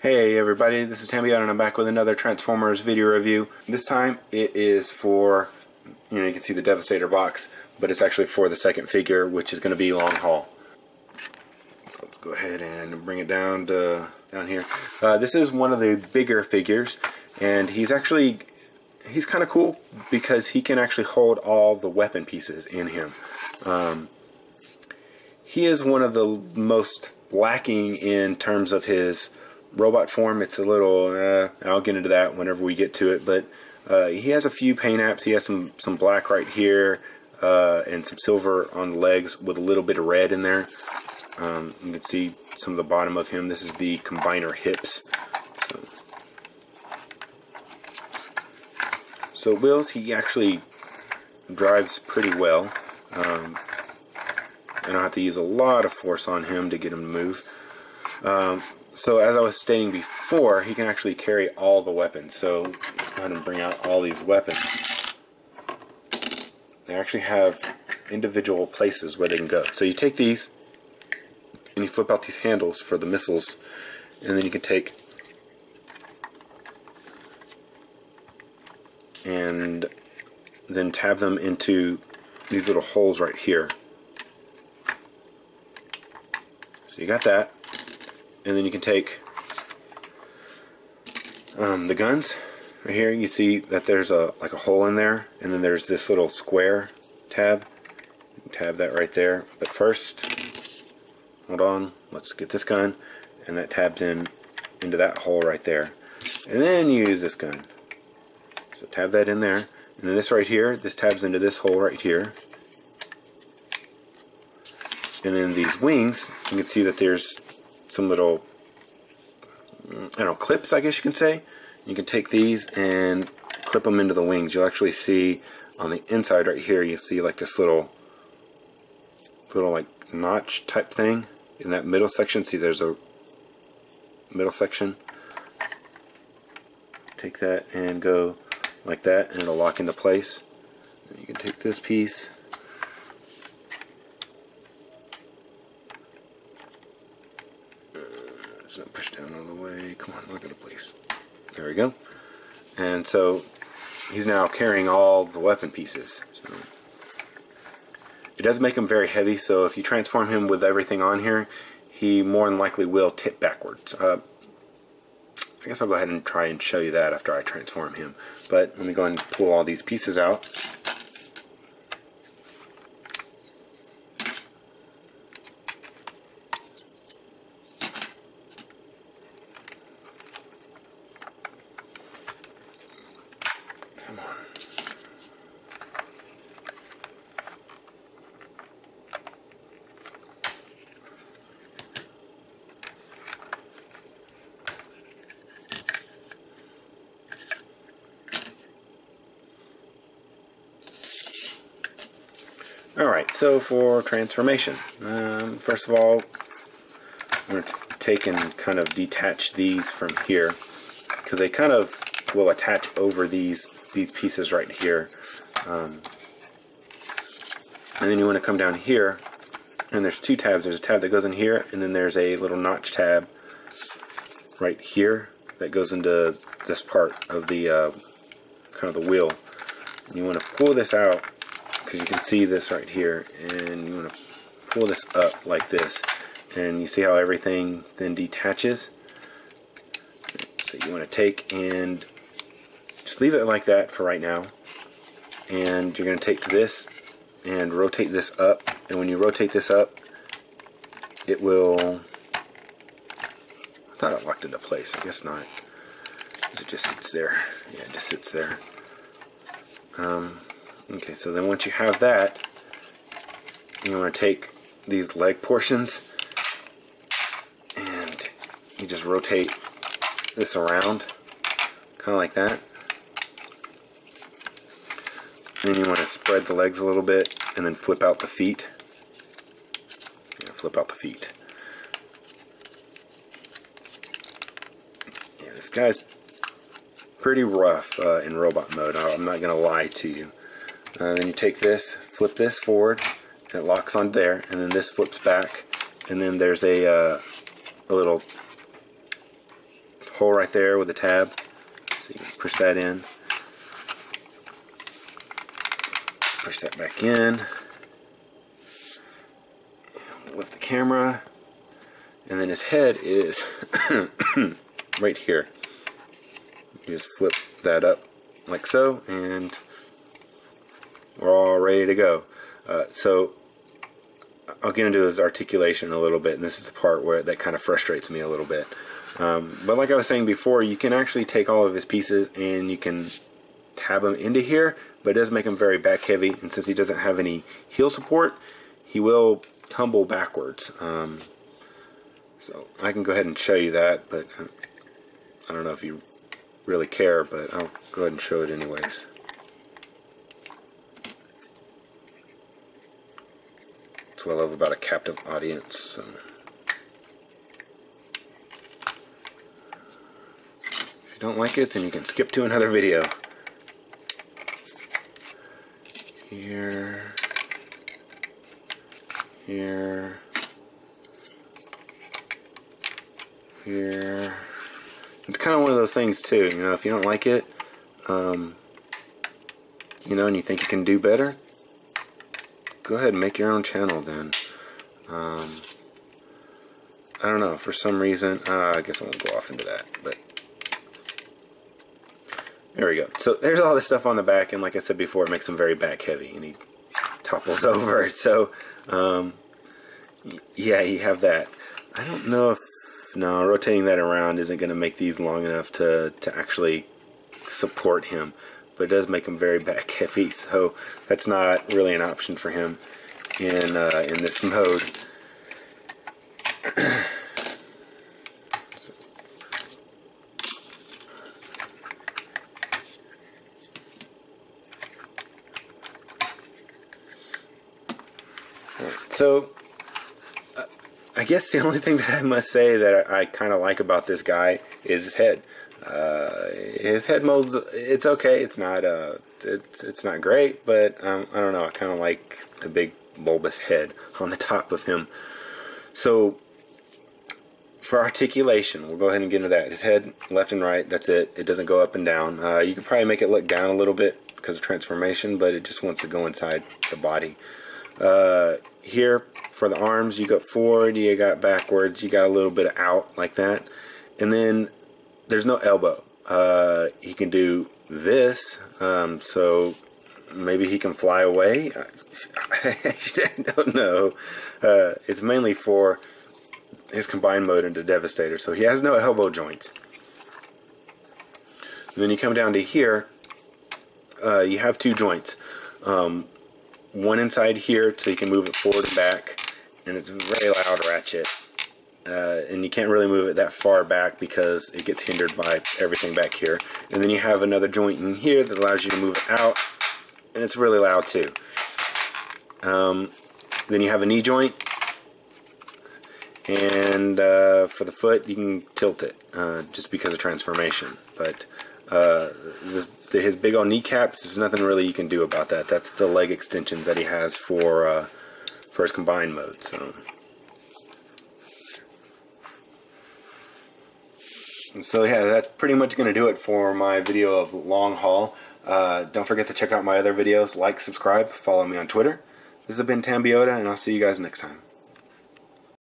Hey everybody, this is Tambion and I'm back with another Transformers video review. This time it is for, you can see the Devastator box, but it's actually for the second figure, which is going to be Long Haul. So let's go ahead and bring it down here. This is one of the bigger figures, and he's kind of cool because he can actually hold all the weapon pieces in him. He is one of the most lacking in terms of his robot form. It's a little, I'll get into that whenever we get to it, but he has a few paint apps. He has some black right here and some silver on the legs with a little bit of red in there. You can see some of the bottom of him. This is the combiner hips. So wheels, he actually drives pretty well. I don't have to use a lot of force on him to get him to move. So as I was stating before, he can actually carry all the weapons. So let's go ahead and bring out all these weapons. They actually have individual places where they can go. So you take these and you flip out these handles for the missiles, and then you can take and then tab them into these little holes right here. So you got that. And then you can take the guns right here. You see that there's like a hole in there, and then there's this little square tab. You can tab that right there. But first, hold on, let's get this gun, and that tabs into that hole right there. And then you use this gun. So tab that in there, and then this right here, this tabs into this hole right here. And then these wings, you can see that there's some little, clips, I guess you can say. You can take these and clip them into the wings. You'll actually see on the inside right here, you see like this little like notch type thing in that middle section. See, there's a middle section. Take that and go like that, and it'll lock into place. You can take this piece, push down all the way. Come on, look at it, please. There we go. And so he's now carrying all the weapon pieces. So it does make him very heavy, so if you transform him with everything on here, he more than likely will tip backwards. I guess I'll go ahead and try and show you that after I transform him. But let me go ahead and pull all these pieces out. Alright, so for transformation, first of all, I'm going to take and kind of detach these from here, because they kind of will attach over these pieces right here. And then you want to come down here, and there's two tabs. There's a tab that goes in here, and then there's a little notch tab right here that goes into this part of the kind of the wheel. And you want to pull this out, because you can see this right here, and you want to pull this up like this, and you see how everything then detaches. So you want to take and just leave it like that for right now, and you're going to take this and rotate this up, and when you rotate this up, it will, I thought it locked into place, I guess not, it just sits there. Yeah, it just sits there. Okay, so then once you have that, you want to take these leg portions and you just rotate this around, kind of like that. And then you want to spread the legs a little bit and then flip out the feet. Yeah, flip out the feet. Yeah, this guy's pretty rough in robot mode, I'm not going to lie to you. Then you take this, flip this forward, and it locks on there, and then this flips back, and then there's a little hole right there with a tab, so you can push that in, push that back in, lift the camera, and then his head is right here. You just flip that up like so, and we're all ready to go. So I'll get into his articulation a little bit, and this is the part where that kind of frustrates me a little bit. But like I was saying before, you can actually take all of his pieces and you can tab them into here, but it does make him very back heavy, and since he doesn't have any heel support, he will tumble backwards. So I can go ahead and show you that, but I don't know if you really care, but I'll go ahead and show it anyways. That's what I love about a captive audience. So if you don't like it, then you can skip to another video. Here, here, here. It's kind of one of those things too, you know, if you don't like it, you know, and you think you can do better, go ahead and make your own channel then. I don't know, for some reason, I guess I won't go off into that, but there we go. So there's all this stuff on the back, and like I said before, it makes him very back heavy, and he topples over. So, yeah, you have that. I don't know if, no, rotating that around isn't going to make these long enough to actually support him, but it does make him very back heavy, so that's not really an option for him in this mode. So I guess the only thing that I must say that I kind of like about this guy is his head. His head mold's, it's okay. It's not it's not great, but I don't know. I kind of like the big bulbous head on the top of him. So for articulation, we'll go ahead and get into that. His head, left and right. That's it. It doesn't go up and down. You can probably make it look down a little bit because of transformation, but it just wants to go inside the body. Here for the arms, you got forward, you got backwards, you got a little bit of out like that, and then there's no elbow. He can do this, so maybe he can fly away. I don't know. It's mainly for his combined mode into Devastator, so he has no elbow joints. And then you come down to here, you have two joints. One inside here, so you can move it forward and back, and it's very loud ratchet, and you can't really move it that far back because it gets hindered by everything back here. And then you have another joint in here that allows you to move it out, and it's really loud too. Then you have a knee joint, and for the foot you can tilt it just because of transformation, but his big old kneecaps, there's nothing really you can do about that. That's the leg extensions that he has for his combined mode. So yeah, that's pretty much going to do it for my video of Long Haul. Don't forget to check out my other videos, like, subscribe, follow me on Twitter. This has been Tambiota, and I'll see you guys next time.